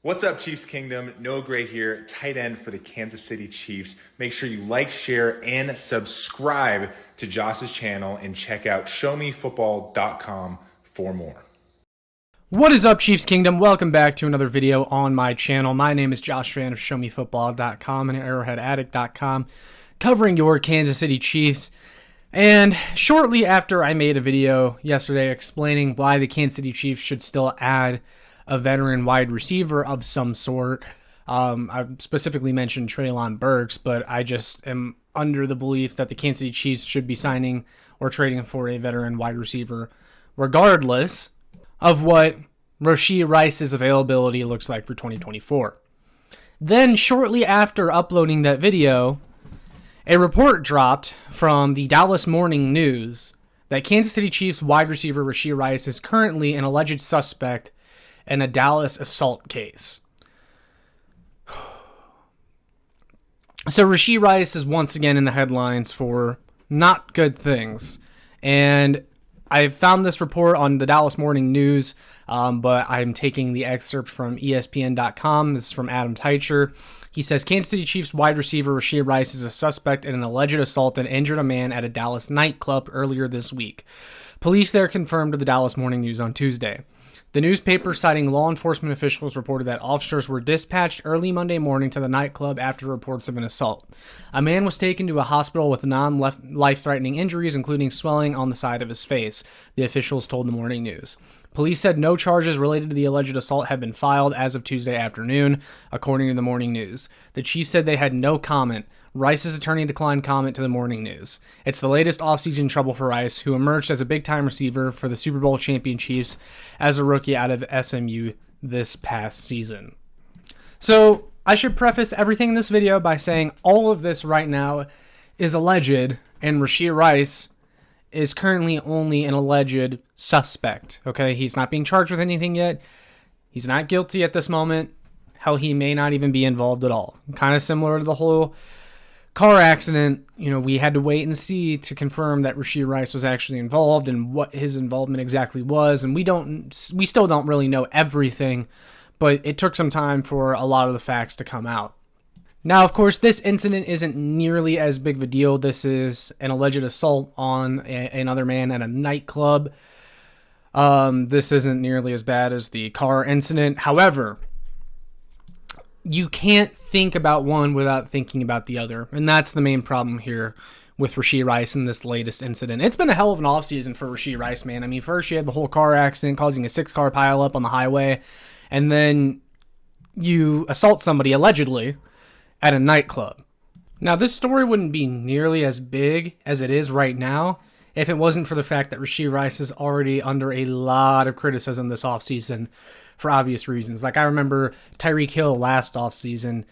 What's up, Chiefs Kingdom? Noah Gray here, tight end for the Kansas City Chiefs. Make sure you like, share, and subscribe to Josh's channel and check out showmefootball.com for more. What is up, Chiefs Kingdom? Welcome back to another video on my channel. My name is Josh Fan of showmefootball.com and arrowheadaddict.com, covering your Kansas City Chiefs. And shortly after I made a video yesterday explaining why the Kansas City Chiefs should still add a veteran wide receiver of some sort. I specifically mentioned Treylon Burks, but I just am under the belief that the Kansas City Chiefs should be signing or trading for a veteran wide receiver, regardless of what Rashee Rice's availability looks like for 2024. Then, shortly after uploading that video, a report dropped from the Dallas Morning News that Kansas City Chiefs wide receiver Rashee Rice is currently an alleged suspect in a Dallas assault case. So Rashee Rice is once again in the headlines for not good things. And I found this report on the Dallas Morning News, but I'm taking the excerpt from ESPN.com. This is from Adam Teicher. He says, Kansas City Chiefs wide receiver Rashee Rice is a suspect in an alleged assault that injured a man at a Dallas nightclub earlier this week. Police there confirmed to the Dallas Morning News on Tuesday. The newspaper, citing law enforcement officials, reported that officers were dispatched early Monday morning to the nightclub after reports of an assault. A man was taken to a hospital with non-life-threatening injuries, including swelling on the side of his face, the officials told the Morning News. Police said no charges related to the alleged assault had been filed as of Tuesday afternoon, according to the Morning News. The Chiefs said they had no comment. Rice's attorney declined comment to the Morning News. It's the latest offseason trouble for Rice, who emerged as a big-time receiver for the Super Bowl champion Chiefs as a rookie out of SMU this past season. So, I should preface everything in this video by saying all of this right now is alleged, and Rashee Rice is currently only an alleged suspect, okay? He's not being charged with anything yet. He's not guilty at this moment. Hell, he may not even be involved at all. Kind of similar to the whole car accident. You know, we had to wait and see to confirm that Rashee Rice was actually involved and what his involvement exactly was. And we still don't really know everything, but it took some time for a lot of the facts to come out. Now, of course, this incident isn't nearly as big of a deal. This is an alleged assault on another man at a nightclub. This isn't nearly as bad as the car incident. However, you can't think about one without thinking about the other. And that's the main problem here with Rashee Rice in this latest incident. It's been a hell of an offseason for Rashee Rice, man. I mean, first you had the whole car accident causing a 6-car pileup on the highway. And then you assault somebody, allegedly, at a nightclub. Now, this story wouldn't be nearly as big as it is right now if it wasn't for the fact that Rashee Rice is already under a lot of criticism this offseason for obvious reasons. Like, I remember Tyreek Hill last offseason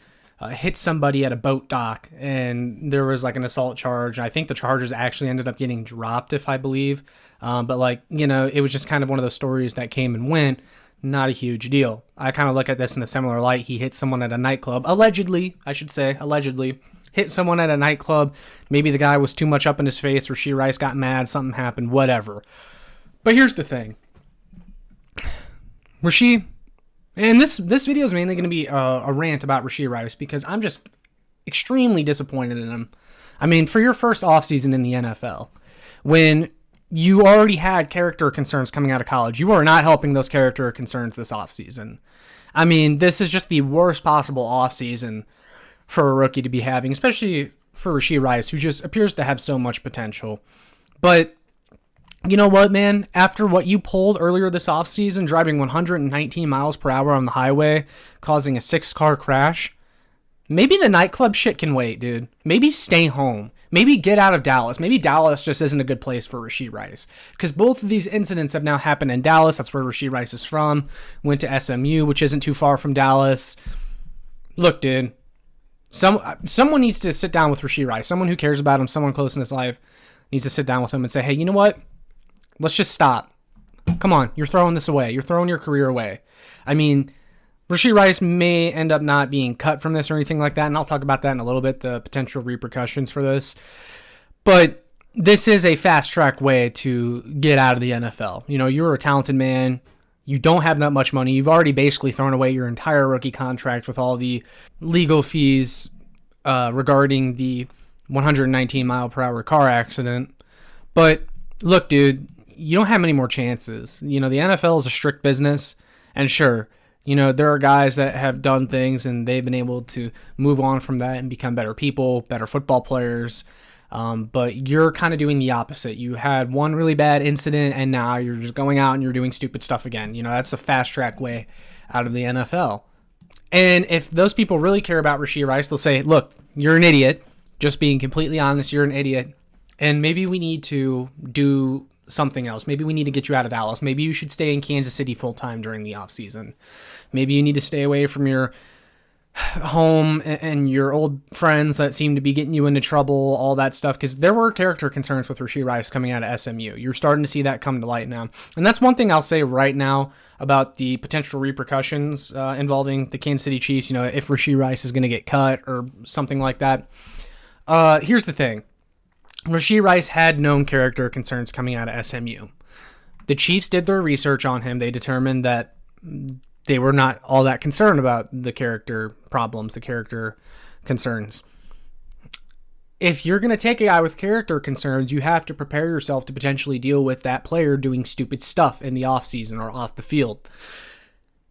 hit somebody at a boat dock, and there was like an assault charge. I think the charges actually ended up getting dropped, if I believe. But like, you know, it was just kind of one of those stories that came and went. Not a huge deal. I kind of look at this in a similar light. He hit someone at a nightclub. Allegedly, I should say, allegedly. Hit someone at a nightclub. Maybe the guy was too much up in his face. Rashee Rice got mad. Something happened. Whatever. But here's the thing. Rashee, and this video is mainly going to be a rant about Rashee Rice because I'm just extremely disappointed in him. I mean, for your first offseason in the NFL, when you already had character concerns coming out of college, you are not helping those character concerns this offseason. I mean, this is just the worst possible offseason for a rookie to be having, especially for Rashee Rice, who just appears to have so much potential. But you know what, man? After what you pulled earlier this offseason, driving 119 miles per hour on the highway, causing a 6-car crash, maybe the nightclub shit can wait, dude. Maybe stay home. Maybe get out of Dallas. Maybe Dallas just isn't a good place for Rashee Rice. Because both of these incidents have now happened in Dallas. That's where Rashee Rice is from. Went to SMU, which isn't too far from Dallas. Look, dude. Someone needs to sit down with Rashee Rice. Someone who cares about him, someone close in his life, needs to sit down with him and say, hey, you know what? Let's just stop. Come on. You're throwing this away. You're throwing your career away. I mean, Rashee Rice may end up not being cut from this or anything like that, and I'll talk about that in a little bit, the potential repercussions for this. But this is a fast-track way to get out of the NFL. You know, you're a talented man. You don't have that much money. You've already basically thrown away your entire rookie contract with all the legal fees regarding the 119 mile per hour car accident. But look, dude, you don't have many more chances. The NFL is a strict business, and sure, there are guys that have done things and they've been able to move on from that and become better people, better football players. But you're kind of doing the opposite. You had one really bad incident and now you're just going out and you're doing stupid stuff again. That's the fast track way out of the NFL. And if those people really care about Rashee Rice, they'll say, look, you're an idiot. Just being completely honest, you're an idiot. And maybe we need to do something else. Maybe we need to get you out of Dallas. Maybe you should stay in Kansas City full time during the offseason. Maybe you need to stay away from your home and your old friends that seem to be getting you into trouble, all that stuff, because there were character concerns with Rashee Rice coming out of SMU. You're starting to see that come to light now. And that's one thing I'll say right now about the potential repercussions involving the Kansas City Chiefs, if Rashee Rice is going to get cut or something like that. Here's the thing. Rashee Rice had known character concerns coming out of SMU. The Chiefs did their research on him. They determined that they were not all that concerned about the character problems, the character concerns. If you're going to take a guy with character concerns, you have to prepare yourself to potentially deal with that player doing stupid stuff in the offseason or off the field.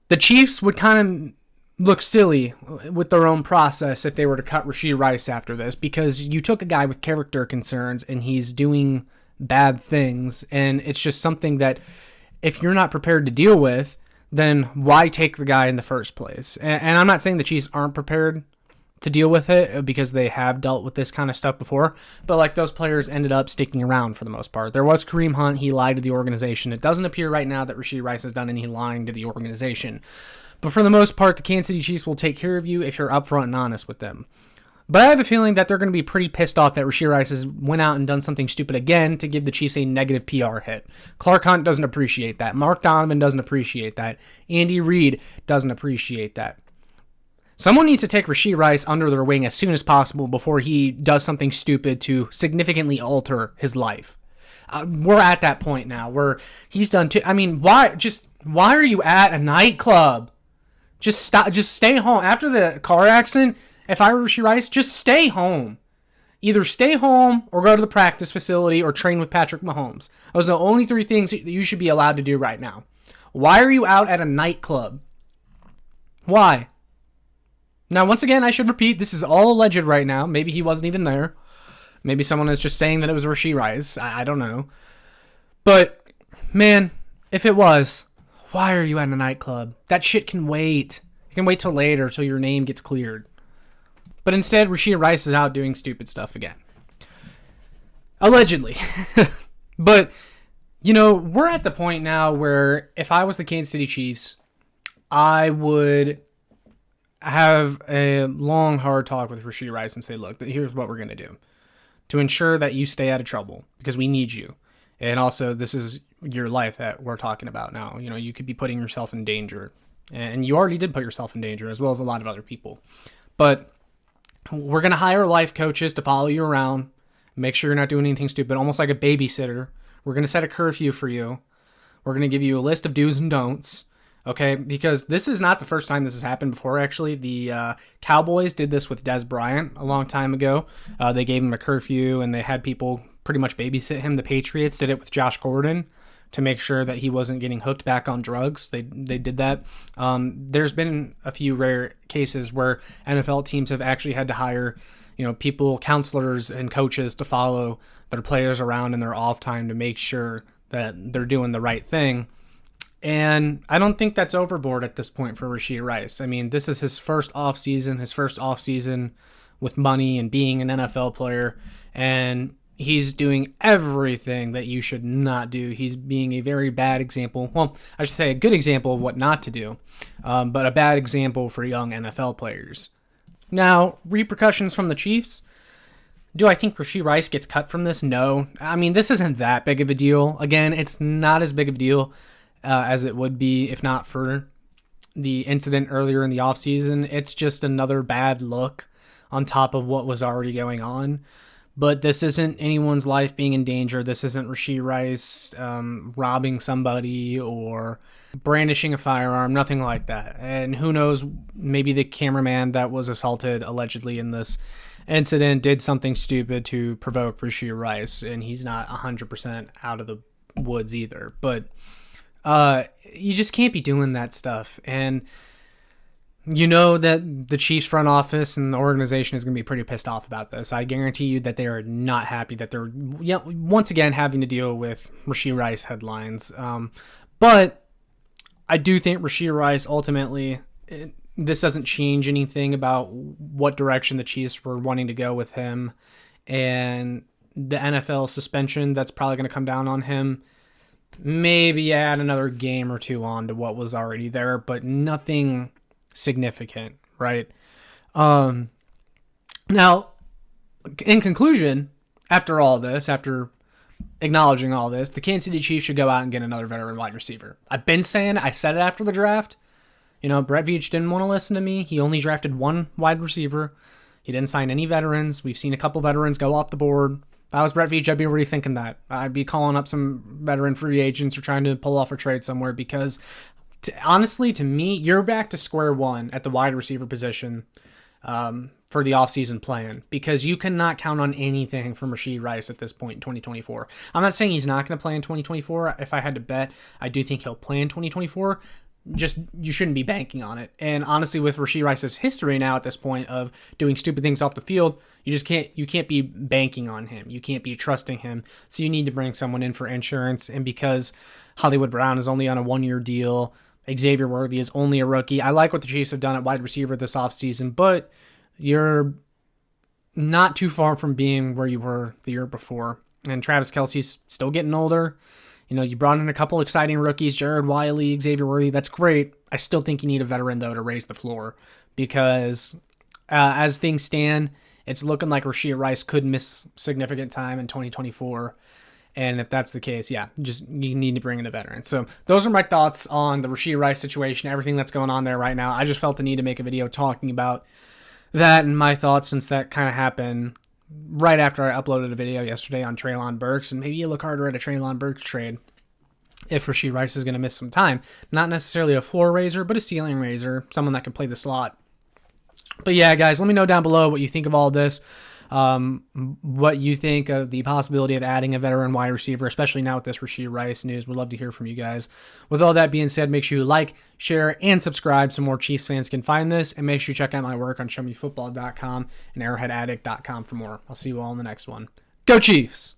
The Chiefs would kind of look silly with their own process if they were to cut Rashee Rice after this, because you took a guy with character concerns and he's doing bad things, and it's just something that if you're not prepared to deal with, then why take the guy in the first place? And I'm not saying the Chiefs aren't prepared to deal with it, because they have dealt with this kind of stuff before, but those players ended up sticking around for the most part. There was Kareem Hunt. He lied to the organization. It doesn't appear right now that Rashee Rice has done any lying to the organization. But for the most part, the Kansas City Chiefs will take care of you if you're upfront and honest with them. But I have a feeling that they're going to be pretty pissed off that Rashee Rice has went out and done something stupid again to give the Chiefs a negative PR hit. Clark Hunt doesn't appreciate that. Mark Donovan doesn't appreciate that. Andy Reid doesn't appreciate that. Someone needs to take Rashee Rice under their wing as soon as possible before he does something stupid to significantly alter his life. We're at that point now where he's done too. I mean, why are you at a nightclub? Just stop. Just stay home. After the car accident, if I were Rashee Rice, just stay home. Either stay home or go to the practice facility or train with Patrick Mahomes. Those are the only three things that you should be allowed to do right now. Why are you out at a nightclub? Why? Now, once again, I should repeat, this is all alleged right now. Maybe he wasn't even there. Maybe someone is just saying that it was Rashee Rice. I don't know. But, man, if it was, why are you at a nightclub? That shit can wait. It can wait till later, till your name gets cleared. But instead, Rashee Rice is out doing stupid stuff again. Allegedly. But, we're at the point now where if I was the Kansas City Chiefs, I would have a long, hard talk with Rashee Rice and say, look, here's what we're going to do to ensure that you stay out of trouble, because we need you. And also, this is your life that we're talking about now. You could be putting yourself in danger. And you already did put yourself in danger, as well as a lot of other people. But we're going to hire life coaches to follow you around, make sure you're not doing anything stupid, almost like a babysitter. We're going to set a curfew for you. We're going to give you a list of do's and don'ts. Okay, because this is not the first time this has happened before, actually. The Cowboys did this with Dez Bryant a long time ago. They gave him a curfew, and they had people pretty much babysit him. The Patriots did it with Josh Gordon to make sure that he wasn't getting hooked back on drugs. They did that. There's been a few rare cases where NFL teams have actually had to hire, people, counselors and coaches to follow their players around in their off time to make sure that they're doing the right thing. And I don't think that's overboard at this point for Rashee Rice. I mean, this is his first offseason with money and being an NFL player, and he's doing everything that you should not do. He's being a very bad example. Well, I should say a good example of what not to do, but a bad example for young NFL players. Now, repercussions from the Chiefs. Do I think Rashee Rice gets cut from this? No. I mean, this isn't that big of a deal. Again, it's not as big of a deal as it would be if not for the incident earlier in the offseason. It's just another bad look on top of what was already going on. But this isn't anyone's life being in danger. This isn't Rashee Rice robbing somebody or brandishing a firearm, nothing like that. And who knows, maybe the cameraman that was assaulted allegedly in this incident did something stupid to provoke Rashee Rice, and he's not 100% out of the woods either. But you just can't be doing that stuff. And you know that the Chiefs front office and the organization is going to be pretty pissed off about this. I guarantee you that they are not happy that they're once again having to deal with Rashee Rice headlines. But I do think Rashee Rice ultimately, this doesn't change anything about what direction the Chiefs were wanting to go with him. And the NFL suspension that's probably going to come down on him, maybe add another game or two on to what was already there, but nothing significant, right? Now, in conclusion, after all this, after acknowledging all this, the Kansas City Chiefs should go out and get another veteran wide receiver. I've been saying, I said it after the draft. You know, Brett Veach didn't want to listen to me. He only drafted one wide receiver. He didn't sign any veterans. We've seen a couple veterans go off the board. If I was Brett Veach, I'd be rethinking that. I'd be calling up some veteran free agents or trying to pull off a trade somewhere because honestly, to me, you're back to square one at the wide receiver position for the offseason plan because you cannot count on anything from Rashee Rice at this point in 2024. I'm not saying he's not going to play in 2024. If I had to bet, I do think he'll play in 2024. Just, you shouldn't be banking on it. And honestly, with Rashee Rice's history now at this point of doing stupid things off the field, you can't be banking on him. You can't be trusting him. So you need to bring someone in for insurance. And because Hollywood Brown is only on a 1-year deal, Xavier Worthy is only a rookie. I like what the Chiefs have done at wide receiver this offseason, but you're not too far from being where you were the year before. And Travis Kelce's still getting older. You know, you brought in a couple exciting rookies, Jared Wiley, Xavier Worthy. That's great. I still think you need a veteran, though, to raise the floor because as things stand, it's looking like Rashee Rice could miss significant time in 2024. And if that's the case, you need to bring in a veteran. So those are my thoughts on the Rashee Rice situation, everything that's going on there right now. I just felt the need to make a video talking about that and my thoughts since that kind of happened right after I uploaded a video yesterday on Treylon Burks. And maybe you look harder at a Treylon Burks trade if Rashee Rice is going to miss some time. Not necessarily a floor raiser, but a ceiling raiser, someone that can play the slot. But yeah, guys, let me know down below what you think of all this. What you think of the possibility of adding a veteran wide receiver, especially now with this Rashee Rice news. We'd love to hear from you guys. With all that being said, make sure you like, share, and subscribe so more Chiefs fans can find this. And make sure you check out my work on showmefootball.com and arrowheadaddict.com for more. I'll see you all in the next one. Go Chiefs!